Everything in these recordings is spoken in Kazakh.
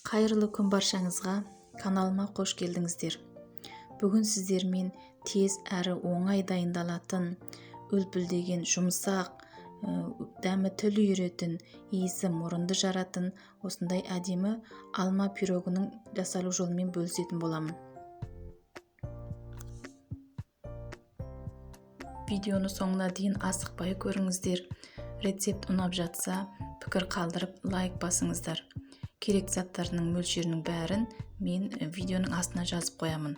Қайырлы күн баршаңызға, каналыма қош келдіңіздер. Бүгін сіздермен тез әрі оңай дайындалатын, үлпілдеген жұмсақ, дәмі тіл үйіретін, иісі мұрынды жаратын осындай әдемі алма пирогының жасалу жолымен бөлісетін боламын. Видеоны соңына дейін асықпай көріңіздер. Рецепт ұнап жатса, пікір қалдырып лайк басыңыздар. Керек заттарының мөлшерінің бәрін мен видеоның астына жазып қоямын.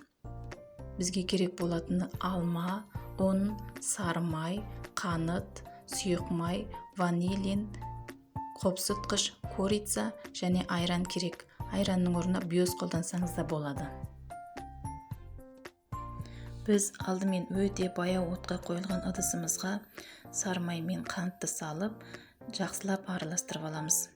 Бізге керек болатыны алма, ұн, сары май, қант, сұйық май, ванилин, қопсытқыш, корица және айран керек. Айранның орнына биоз қолдансаңыз да болады. Біз алдымен өте баяу отқа қойылған ыдысымызға сары май мен қантты салып, жақсылап араластырып аламыз.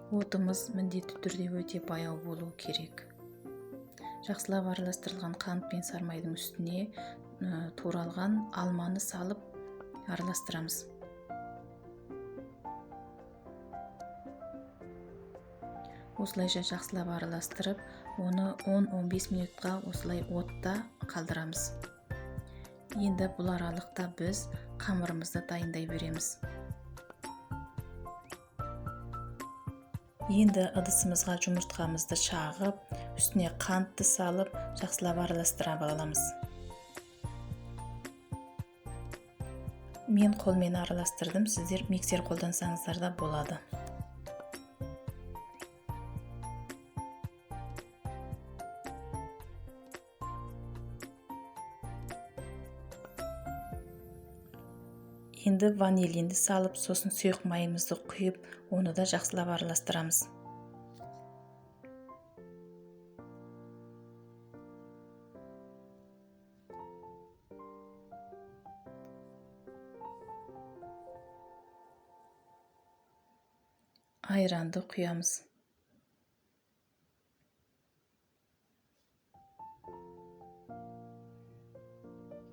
Отымыз міндетті түрде өте баяу болу керек. Жақсылап араластырылған қант пен сары майдың үстіне туралған алманы салып араластырамыз. Осылайша жақсылап араластырып, оны 10-15 минутқа осылай отта қалдырамыз. Енді бұл аралықта біз қамырымызды дайындай береміз. Енді ыдысымызға жұмыртқамызды шағып, үстіне қантты салып, жақсылап араластыра аламыз. Мен қолмен араластырдым, сіздер миксер қолдансаңыздар да болады. Енді ванилинді салып, сосын сұйық майымызды құйып, оны да жақсылап араластырамыз. Айранды құямыз.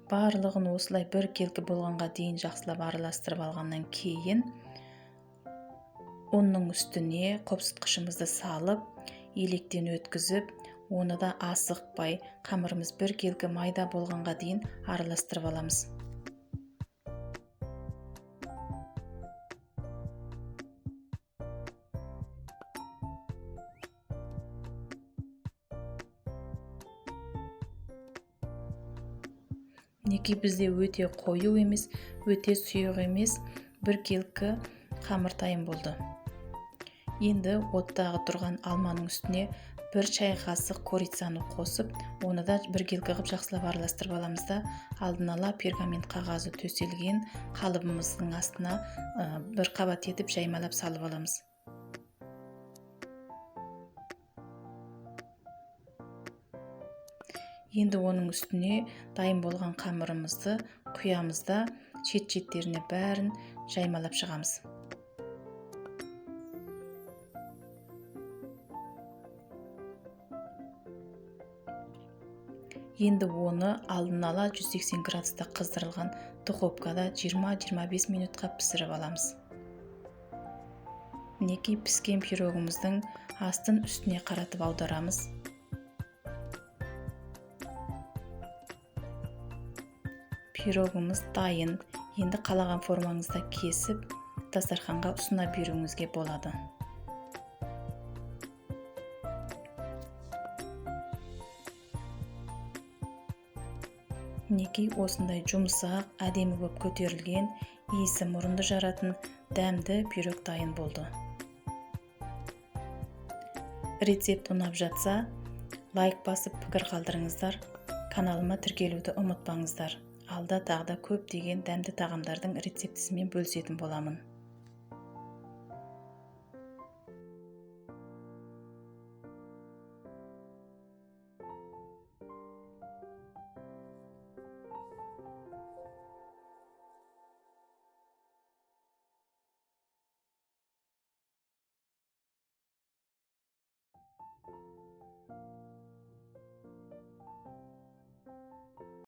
Барлығын осылай бір келкі болғанға дейін жақсылап араластырып алғаннан кейін ұнның үстіне қопсытқышымызды салып, електен өткізіп, оны да асықпай, қамырымыз бір келкі майда болғанға дейін араластырып аламыз. Неке бізде өте қою емес, өте сұйық емес, бір келкі қамыр дайын болды. Енді оттағы тұрған алманың үстіне бір шай қасық корицаны қосып, оны да бір келкі қып жақсылап араластырып аламыз да, алдын ала пергамент қағазы төселген қалыбымыздың астына бір қабат етіп жаймалап салып аламыз. Енді оның үстіне дайын болған қамырымызды құямыз да, шет-шеттеріне бәрін жаймалап шығамыз. Енді оны алдын ала 180 градуста қыздырылған духовкада 20-25 минутқа пісіріп аламыз. Мінекей піскен пирогымыздың астын үстіне қаратып аударамыз. Пирогымыз дайын. Енді қалаған формаңызда кесіп, дастарханға ұсына беруіңізге болады. Мінекей осындай жұмсақ, әдемі болып көтерілген, иісі мұрынды жаратын дәмді пирог дайын болды. Рецепт ұнап жатса, лайк басып пікір қалдырыңыздар. Каналыма тіркелуді ұмытпаңыздар. Алда тағы да көптеген дәмді тағамдардың рецептісімен бөлісетін боламын.